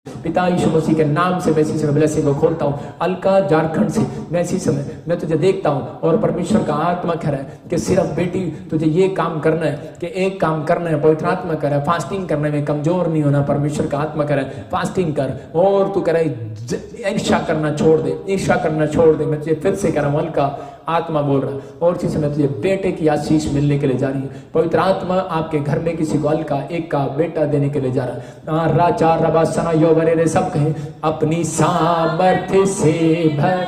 पिता यीशु मसीह के नाम से मैं इसी समय ब्लेसिंग को खोलता हूँ। अलका झारखंड से मैं इसी समय मैं तुझे देखता हूँ और परमेश्वर का आत्मा कह रहा है कि सिर्फ बेटी तुझे ये काम करना है कि एक काम करना है। पवित्र आत्मा कह रहा है फास्टिंग करने में कमजोर नहीं होना। परमेश्वर का आत्मा कह रहा है फास्टिंग कर और तू कह रहा है ईर्ष्या करना छोड़ दे, ईर्ष्या करना छोड़ दे। मैं तुझे फिर से कह रहा हूँ अलका आत्मा बोल रहा है और इसी समय तुझे बेटे की आशीष मिलने के लिए जा रही है। पवित्र आत्मा आपके घर में किसी को अलका एक का बेटा देने के लिए जा रहा है। राजा रबा सना यो बरे सब कहे अपनी सामर्थ्य से भर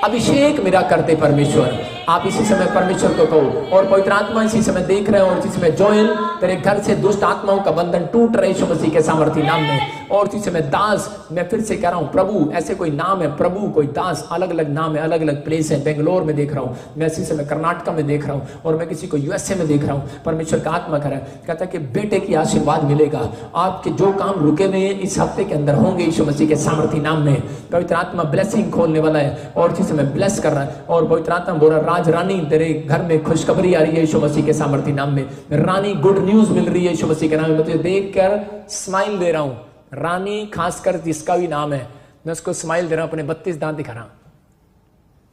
अभिषेक मेरा करते परमेश्वर। आप इसी समय परमेश्वर को कहो और पवित्र आत्मा इसी समय देख रहे हैं और इसी समय जोएल तेरे घर से दुष्ट आत्माओं का बंधन टूट रहे यीशु मसीह के सामर्थी नाम में। और इसी समय दास मैं फिर से कह रहा हूं प्रभु ऐसे कोई नाम है, प्रभु कोई दास, अलग अलग नाम है, अलग अलग प्लेस है। बेंगलोर में देख रहा हूं, मैं इसी समय कर्नाटक में देख रहा हूं और मैं किसी को यूएसए में देख रहा हूं। परमेश्वर का आत्मा कह रहा है, कहता है कि बेटे की आशीर्वाद मिलेगा। आपके जो काम रुके हुए हैं इस हफ्ते के अंदर होंगे यीशु मसीह के सामर्थी नाम में। पवित्र आत्मा ब्लेसिंग खोलने वाला है और इसी समय ब्लेस कर रहा है। और पवित्र आत्मा बोल रहा राज रानी तेरे घर में खुशखबरी आ रही है यीशु मसीह के सामर्थी नाम में। रानी गुड न्यूज मिल रही है यीशु मसीह के नाम में। मैं तुझे देखकर स्माइल दे रहा हूं। रानी खासकर जिसका भी नाम है मैं उसको स्माइल दे रहा हूं, अपने 32 दांत दिखा रहा हूं।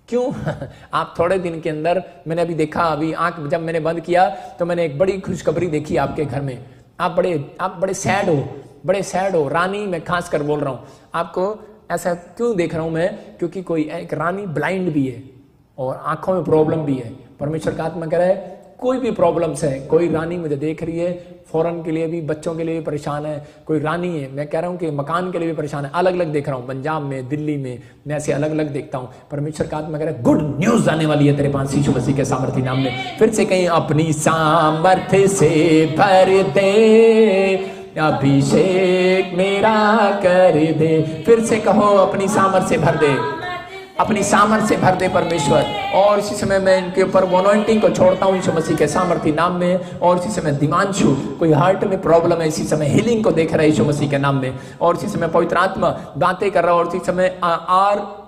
क्यों? आप थोड़े दिन के अंदर मैंने अभी देखा, अभी आंख जब मैंने बंद किया तो मैंने एक बड़ी खुशखबरी देखी आपके घर में। आप बड़े सैड हो, बड़े सैड हो। रानी मैं खास कर बोल रहा हूं आपको। ऐसा क्यों देख रहा हूं मैं? क्योंकि कोई एक रानी ब्लाइंड भी है और आंखों में प्रॉब्लम भी है। परमेश्वर का आत्मा कह रहा है कोई भी प्रॉब्लम्स है, कोई रानी मुझे देख रही है, फॉरेन के लिए भी, बच्चों के लिए भी परेशान है, कोई रानी है। मैं कह रहा हूं कि मकान के लिए भी परेशान है। अलग अलग देख रहा हूं, पंजाब में, दिल्ली में, मैं ऐसे अलग अलग देखता हूं। परमेश्वर का आत्मा कह रहा है गुड न्यूज आने वाली है तेरे पास यीशु मसीह के सामर्थी नाम में। फिर से कहीं अपनी सामर्थ्य से भर दे, अभिषेक मेरा कर दे। फिर से कहो अपनी सामर्थ्य से भर दे, अपनी सामर्थ्य से भर दे परमेश्वर। और इसी समय मैं इनके ऊपर अनॉइंटिंग को छोड़ता हूं यीशु मसीह के सामर्थी नाम में। और इसी समय दिमांशु कोई हार्ट में प्रॉब्लम है, इसी समय हीलिंग को देख रहा है यीशु मसीह के नाम में। और इसी समय पवित्र आत्मा बातें कर रहा है। और इसी समय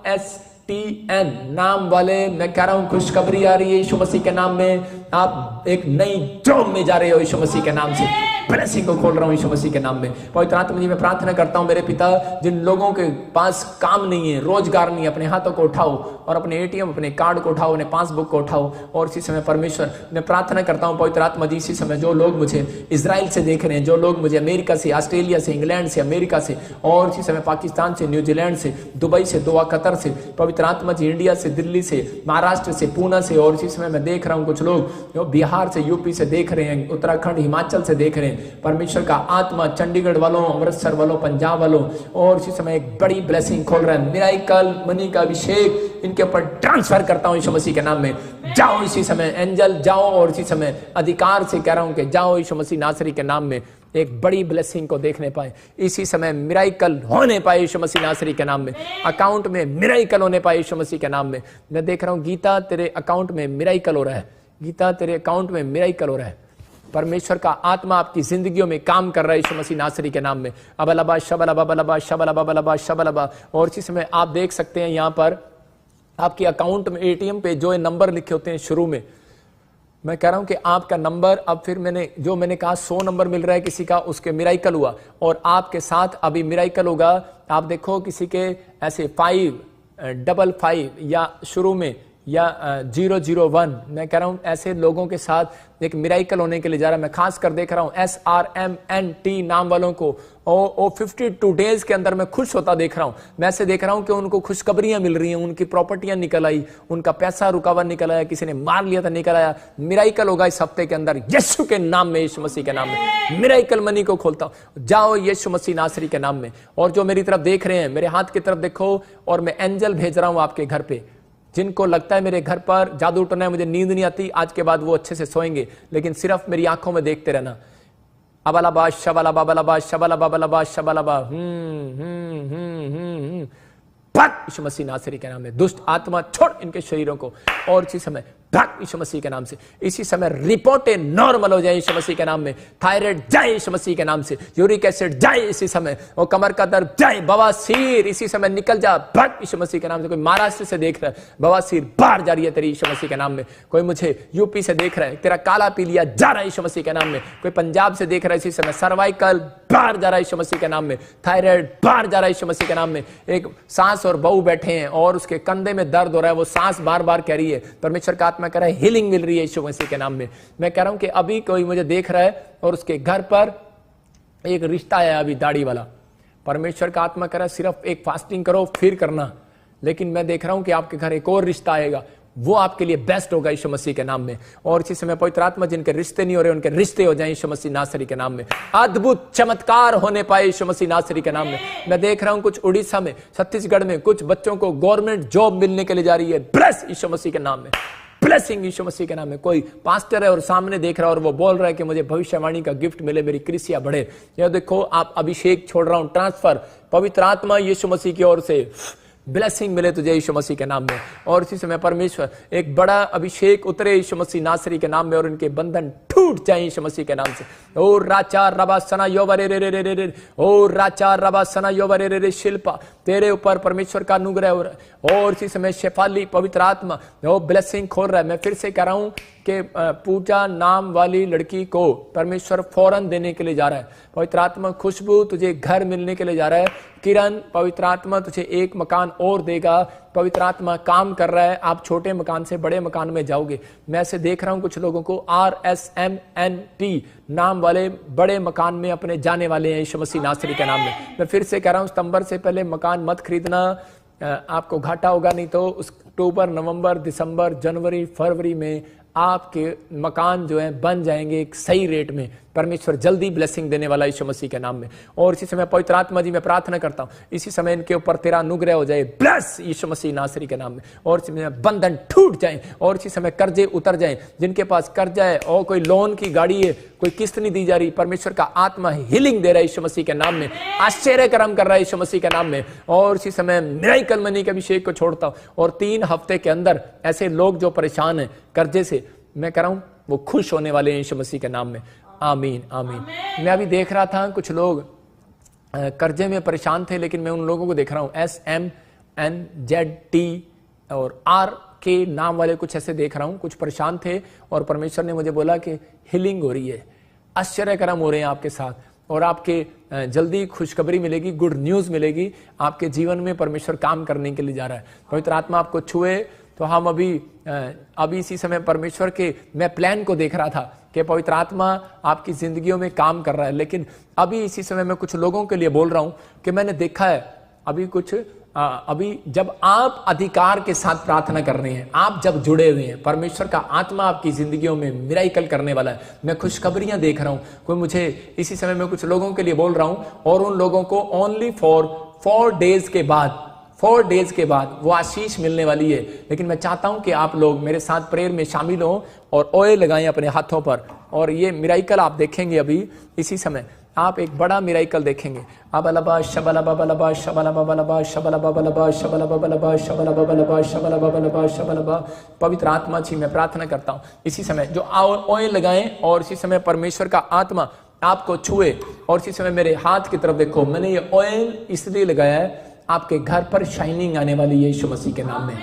RSTN नाम वाले मैं कह रहा हूं खुशखबरी आ रही है यीशु मसीह के नाम में। आप एक नई जॉब में जा रहे हो यीशु मसीह के नाम से। ब्लेसिंग को खोल रहा हूं यीशु मसीह के नाम में। पवित्र आत्मा जी मैं प्रार्थना करता हूं मेरे पिता, जिन लोगों के पास काम नहीं है, रोजगार नहीं है, अपने हाथों को उठाओ और अपने ATM, अपने कार्ड को उठाओ, अपने पासबुक को उठाओ। और इसी समय परमेश्वर मैं प्रार्थना करता हूं पवित्र आत्मा जी इसी समय जो लोग मुझे इजराइल से देख रहे हैं, जो लोग मुझे अमेरिका से, ऑस्ट्रेलिया से, इंग्लैंड से, अमेरिका से, और इसी समय पाकिस्तान से, न्यूजीलैंड से, दुबई से, दोहा कतर से, पवित्र आत्मा जी इंडिया से, दिल्ली से, महाराष्ट्र से, पूना से, और इसी समय मैं देख रहा हूं कुछ लोग बिहार से, यूपी से देख रहे हैं, उत्तराखंड, हिमाचल से देख रहे हैं। परमेश्वर का आत्मा चंडीगढ़ वालों, अमृतसर वालों, पंजाब वालों, और इसी समय एक बड़ी ब्लेसिंग खोल रहा है। मिराकल मनी का अभिषेक इनके ऊपर ट्रांसफर करता हूं यीशु मसीह के नाम में। जाओ इसी समय एंजल जाओ, और इसी समय अधिकार से कह रहा हूं कि जाओ यीशु मसीह नासरी के नाम में एक बड़ी ब्लेसिंग को देखने पाए, इसी समय मिराकल होने पाए यीशु मसीह नासरी के नाम में। अकाउंट में मिराकल होने पाए यीशु मसीह के नाम में। मैं देख रहा हूं गीता तेरे अकाउंट में मिराकल हो रहा है, गीता तेरे अकाउंट में मिराकल हो रहा है। परमेश्वर का आत्मा आपकी जिंदगियों में काम कर रहा है यीशु मसीह नासरी के नाम में। अबलबा शबलबा बलबा शबलबा बलबा शबलबा। और इसी समय आप देख सकते हैं यहाँ पर आपके अकाउंट में ATM पे जो नंबर लिखे होते हैं शुरू में, मैं कह रहा हूं कि आपका नंबर अब फिर मैंने कहा 100 नंबर मिल रहा है किसी का, उसके मिराकल हुआ और आपके साथ अभी मिराकल होगा। आप देखो किसी के ऐसे 555 या शुरू में या 001, मैं कह रहा हूं ऐसे लोगों के साथ एक मिराकल होने के लिए जा रहा है। मैं खास कर देख रहा हूं SRMNT नाम वालों को और 52 डेज के अंदर मैं खुश होता देख रहा हूं। मैं ऐसे देख रहा हूं कि उनको खुशखबरियां मिल रही हैं, उनकी प्रॉपर्टियां निकल आई, उनका पैसा रुका हुआ निकल आया, किसी ने मार लिया था निकल आया। मिराकल होगा इस हफ्ते के अंदर यीशु के नाम में, यीशु मसीह के नाम में। मिराकल मनी को खोलता हूं, जाओ यीशु मसीह नासरी के नाम में। और जो मेरी तरफ देख रहे हैं मेरे हाथ की तरफ देखो, और मैं एंजल भेज रहा हूं आपके घर पे। जिनको लगता है मेरे घर पर जादू टोना है, मुझे नींद नहीं आती, आज के बाद वो अच्छे से सोएंगे, लेकिन सिर्फ मेरी आंखों में देखते रहना। अबलबा शबलबा बलबा शबलबा बलबा शबलबा यीशु मसीह नासरी के नाम में दुष्ट आत्मा छोड़ इनके शरीरों को। और इसी समय भाग यीशु मसीह के नाम से। इसी समय रिपोर्टें नॉर्मल हो जाए यीशु मसीह के नाम में। थायराइड जाए यीशु मसीह के नाम से। यूरिक एसिड जाए इसी समय। और कमर का दर्द जाए। बवासीर इसी समय निकल जा, भाग यीशु मसीह के नाम से। कोई महाराष्ट्र से देख रहा है, बवासीर बाहर जा रही है तेरी यीशु मसीह के नाम में। कोई मुझे यूपी से देख रहा है, तेरा काला पीलिया जा रहा है यीशु मसीह के नाम में। कोई पंजाब से देख रहा है इसी समय, सर्वाइकल बाहर जा रहा है यीशु मसीह के नाम में। थायराइड बाहर जा रहा है यीशु मसीह के नाम में। एक सांस और बहू बैठे हैं और उसके कंधे में दर्द हो रहा है, वो सांस बार बार कह रही है, परमेश्वर का आत्मा कह रहा है हीलिंग मिल रही है यीशु मसीह के नाम में। मैं कह रहा हूं कि अभी कोई मुझे देख रहा है और उसके घर पर एक रिश्ता आया अभी दाढ़ी वाला, परमेश्वर का आत्मा कह रहा है सिर्फ एक फास्टिंग करो फिर करना, लेकिन मैं देख रहा हूं कि आपके घर एक और रिश्ता आएगा, वो आपके लिए बेस्ट होगा यीशु मसीह के नाम में। और इसी समय पवित्र आत्मा जिनके रिश्ते नहीं हो रहे उनके रिश्ते हो जाए यीशु मसीह नासरी के नाम में। अद्भुत चमत्कार होने पाए यीशु मसीह नासरी के नाम में। मैं देख रहा हूं कुछ उड़ीसा में, छत्तीसगढ़ में कुछ बच्चों को गवर्नमेंट जॉब मिलने के लिए जा रही है, ब्लेस यीशु मसीह के नाम में, ब्लेसिंग यीशु मसीह के नाम में। कोई पास्टर है और सामने देख रहा है और वो बोल रहा है कि मुझे भविष्यवाणी का गिफ्ट मिले, मेरी कृषियां बढ़े। ये देखो आप अभिषेक छोड़ रहा हूं, ट्रांसफर पवित्र आत्मा यीशु मसीह की ओर से ब्लेसिंग मिले तुझे यीशु मसीह के नाम में। और इसी समय परमेश्वर एक बड़ा अभिषेक उतरे यीशु मसीह नासरी के नाम में और इनके बंधन टूट जाए यीशु मसीह के नाम से। ओ राचा रबा सना योवरे रे रे रे रे, ओ राचा रबा सना योवरे रे रे, शिल्पा तेरे ऊपर परमेश्वर का अनुग्रह हो रहा है। और इसी समय शेफाली पवित्र आत्मा वो ब्लेसिंग खोल रहा है। मैं फिर से कह रहा हूं कि पूजा नाम वाली लड़की को परमेश्वर फौरन देने के लिए जा रहा है। पवित्र आत्मा खुशबू तुझे घर मिलने के लिए जा रहा है। किरण पवित्र आत्मा तुझे एक मकान और देगा। पवित्र आत्मा काम कर रहा है, आप छोटे मकान से बड़े मकान में जाओगे। मैं ऐसे देख रहा हूं कुछ लोगों को RSMNT नाम वाले बड़े मकान में अपने जाने वाले हैं यीशु मसीह नासरी के नाम में। मैं फिर से कह रहा हूं सितंबर से पहले मकान मत खरीदना, आपको घाटा होगा, नहीं तो अक्टूबर नवंबर दिसंबर जनवरी फरवरी में आपके मकान जो है बन जाएंगे एक सही रेट में। परमेश्वर जल्दी ब्लेसिंग देने वाला यीशु मसीह के नाम में। और इसी समय पवित्र आत्मा जी मैं प्रार्थना करता हूं इसी समय इनके ऊपर तेरा अनुग्रह हो जाए, ब्लेस यीशु मसीह नासरी के नाम में। और इसी समय बंधन टूट जाए और इसी समय कर्जे उतर जाए। जिनके पास कर्जा है और कोई लोन की गाड़ी है, कोई किस्त नहीं दी जा रही, परमेश्वर का आत्मा हीलिंग दे रहा है यीशु मसीह के नाम में, आश्चर्य कर्म कर रहा है यीशु मसीह के नाम में। और इसी समय मिराकल मनी के अभिषेक को छोड़ता हूं और 3 हफ्ते के अंदर ऐसे लोग जो परेशान हैं कर्जे से, मैं कह रहा हूं वो खुश होने वाले हैं यीशु मसीह के नाम में। आमीन आमीन। मैं अभी देख रहा था कुछ लोग कर्जे में परेशान थे, लेकिन मैं उन लोगों को देख रहा हूं SMNZT और RK नाम वाले कुछ ऐसे देख रहा हूं, कुछ परेशान थे और परमेश्वर ने मुझे बोला कि हीलिंग हो रही है, आश्चर्य कर्म हो रहे हैं आपके साथ और आपके जल्दी खुशखबरी मिलेगी, गुड न्यूज मिलेगी। आपके जीवन में परमेश्वर काम करने के लिए जा रहा है। पवित्र आत्मा आपको छुए तो हम अभी इसी समय परमेश्वर के मैं प्लान को देख रहा था कि पवित्र आत्मा आपकी जिंदगियों में काम कर रहा है। लेकिन अभी इसी समय मैं कुछ लोगों के लिए बोल रहा हूं कि मैंने देखा है अभी जब आप अधिकार के साथ प्रार्थना कर रहे हैं, आप जब जुड़े हुए हैं, परमेश्वर का आत्मा आपकी जिंदगियों में मिराकल करने वाला है। मैं खुशखबरियां देख रहा हूं। कोई मुझे इसी समय मैं कुछ लोगों के लिए बोल रहा हूं और उन लोगों को ओनली फॉर 4 डेज के बाद वो आशीष मिलने वाली है। लेकिन मैं चाहता हूं कि आप लोग मेरे साथ प्रेयर में शामिल हो और ऑयल लगाएं अपने हाथों पर और ये मिराकल आप देखेंगे। अभी इसी समय आप एक बड़ा मिराकल देखेंगे। अबलबा शबलबा बलबा शबलबा बलबा शबलबा बलबा शबलबा बलबा शबलबा बलबा शबलबा बलबा शबलबा। पवित्र आत्मा जी मैं प्रार्थना करता हूं इसी समय जो ऑयल लगाएं और इसी समय परमेश्वर का आत्मा आपको छुए। और इसी समय मेरे हाथ की तरफ देखो, मैंने ये ऑयल इसलिए लगाया है, आपके घर पर शाइनिंग आने वाली है यीशु मसीह के नाम में।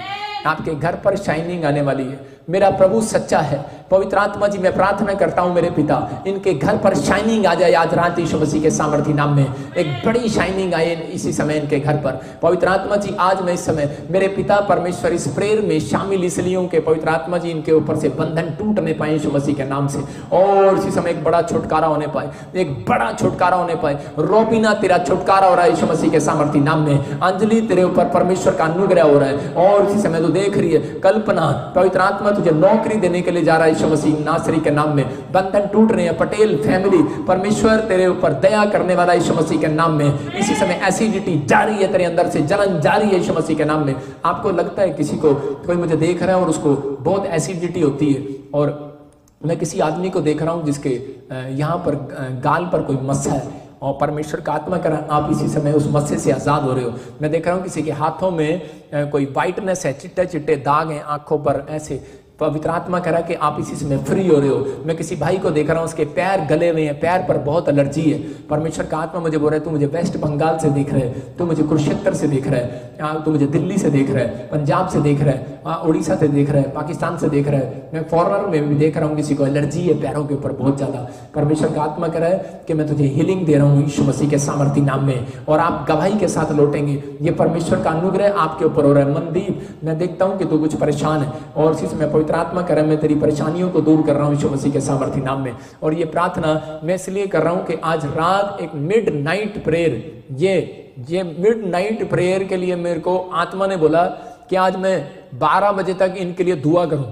आपके घर पर शाइनिंग आने वाली है। मेरा प्रभु सच्चा है। पवित्र आत्मा जी मैं प्रार्थना करता हूं मेरे पिता, इनके घर पर शाइनिंग आ जाए आज रात यीशु मसीह के सामर्थी नाम में। एक बड़ी शाइनिंग आए इसी समय इनके घर पर। पवित्र आत्मा जी आज मैं इस समय मेरे पिता परमेश्वर इस प्रेयर में शामिल इसलिए हूं कि पवित्र आत्मा जी इनके ऊपर से बंधन टूटने पाए यीशु मसीह के नाम से और इसी समय एक बड़ा छुटकारा होने पाए, एक बड़ा छुटकारा होने पाए। रोबिना तेरा छुटकारा हो रहा है यीशु मसीह के सामर्थी नाम में। अंजलि तेरे ऊपर परमेश्वर का अनुग्रह हो रहा है और इसी समय तू देख रही है। कल्पना पवित्र आत्मा तुझे नौकरी देने के लिए जा रहा है यीशु मसीह नासरी के नाम में। बंधन टूट रहे हैं। पटेल फैमिली परमेश्वर तेरे ऊपर दया करने वाला यीशु मसीह के नाम में। इसी समय एसिडिटी जारी है तेरे अंदर से, जलन जारी है यीशु मसीह के नाम में। आपको लगता है किसी को, कोई मुझे देख रहा है और उसको बहुत एसिडिटी होती है और मैं किसी आदमी को देख रहा हूं जिसके यहाँ पर गाल पर कोई मस्सा है और परमेश्वर का आत्मा कर आप इसी समय उस मस्से से आजाद हो रहे हो। मैं देख रहा हूँ किसी के हाथों में कोई वाइटनेस है, चिट्टे चिट्टे दाग हैं आंखों पर, ऐसे पवित्र आत्मा कह रहा है कि आप इसी समय फ्री हो रहे हो। मैं किसी भाई को देख रहा हूं, उसके पैर गले हुए हैं, पैर पर बहुत एलर्जी है। परमेश्वर का आत्मा मुझे बोल रहा है, तू मुझे वेस्ट बंगाल से देख रहा है, तू मुझे कुरुक्षेत्र से देख रहा है, तू मुझे दिल्ली से देख रहा है, पंजाब से देख रहा है, उड़ीसा से देख रहा है, पाकिस्तान से देख रहा है। मैं फॉरनर में भी देख रहा हूँ किसी को एलर्जी है पैरों के ऊपर बहुत ज्यादा। परमेश्वर का आत्मा कह रहा है कि मैं तुझे हीलिंग दे रहा हूँ यीशु मसीह के सामर्थी नाम में, और आप गवाही के साथ लौटेंगे। ये परमेश्वर का अनुग्रह आपके ऊपर हो रहा है। मनदीप, मैं देखता हूँ कि तू कुछ परेशान है, और इसी समय पवित्र आत्मा कह रहा है मैं तेरी परेशानियों को दूर कर रहा हूँ यीशु मसीह के सामर्थी नाम में। और ये प्रार्थना मैं इसलिए कर रहा हूँ कि आज रात एक मिडनाइट प्रेयर, ये मिडनाइट प्रेयर के लिए मेरे को आत्मा ने बोला कि आज मैं 12 बजे तक इनके लिए दुआ करूं।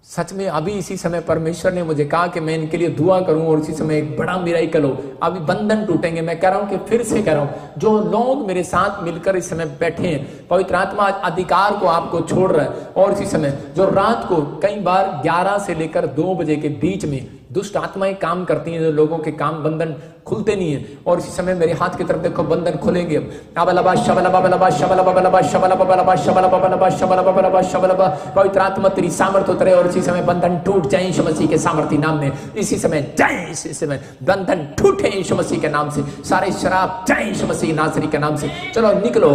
सच में अभी इसी समय परमेश्वर ने मुझे कहा कि मैं इनके लिए दुआ करूं, और इसी समय एक बड़ा मिराकल हो, अभी बंधन टूटेंगे। मैं कह रहा हूं कि फिर से कह रहा हूं, जो लोग मेरे साथ मिलकर इस समय बैठे हैं, पवित्र आत्मा आज अधिकार को आपको छोड़ रहा है। और इसी समय जो रात को कई बार 11 से लेकर 2 बजे के बीच में दुष्ट आत्माएं काम करती हैं, जो लोगों के काम बंधन खुलते नहीं है, और इसी समय मेरे हाथ की तरफ देखो बंधन खुलेंगे अब। पवित्र आत्मा तेरी सामर्थ उतरे और इसी समय बंधन टूट जाए यीशु मसीह के सामर्थी नाम में। इसी समय जाए, इसी समय बंधन टूटे यीशु मसीह के नाम से, सारे शराब जाए यीशु मसीह नासरी के नाम से। चलो निकलो,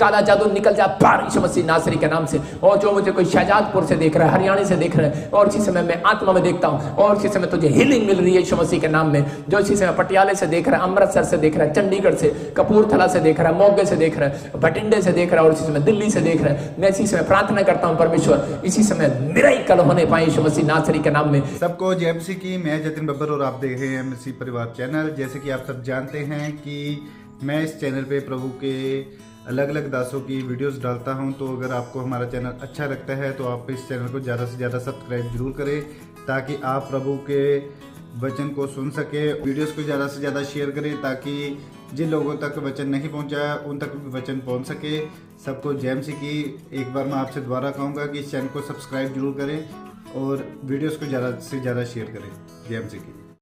काला जादू निकल जा बाहर यीशु मसीह नासरी के नाम से। और जो मुझे कोई शहजादपुर से देख रहा है, हरियाणा से देख रहा है, और इसी समय मैं आत्मा में देखता हूँ, और इसी समय तुझे हीलिंग मिल रही है यीशु मसीह के नाम में। जो इसी समय पटियाले से देख रहा है, अमृतसर से देख रहा है, चंडीगढ़ से, कपूरथला से देख रहा है, मोगे से देख रहा है, भटिंडे से देख रहा है, और इसी समय दिल्ली से देख रहा है, मैं इसी समय प्रार्थना करता हूं परमेश्वर इसी समय मिरेकल होने पाए यीशु मसीह नासरी के नाम में। सबको जय मसीह की। मैं जतिन बब्बर और आप देख रहे हैं मसीह परिवार चैनल। जैसे कि आप सब जानते हैं कि मैं इस चैनल पे प्रभु के अलग अलग दासों की वीडियोस डालता हूं, तो अगर आपको हमारा चैनल अच्छा लगता है तो आप इस चैनल को ज़्यादा से ज़्यादा सब्सक्राइब जरूर करें, ताकि आप प्रभु के वचन को सुन सके। वीडियोस को ज़्यादा से ज़्यादा शेयर करें, ताकि जिन लोगों तक वचन नहीं पहुंचा उन तक भी वचन पहुंच सके। सबको जय मसीह की। एक बार मैं आपसे दोबारा कहूँगा कि इस चैनल को सब्सक्राइब जरूर करें और वीडियोस को ज़्यादा से ज़्यादा शेयर करें। जय मसीह की।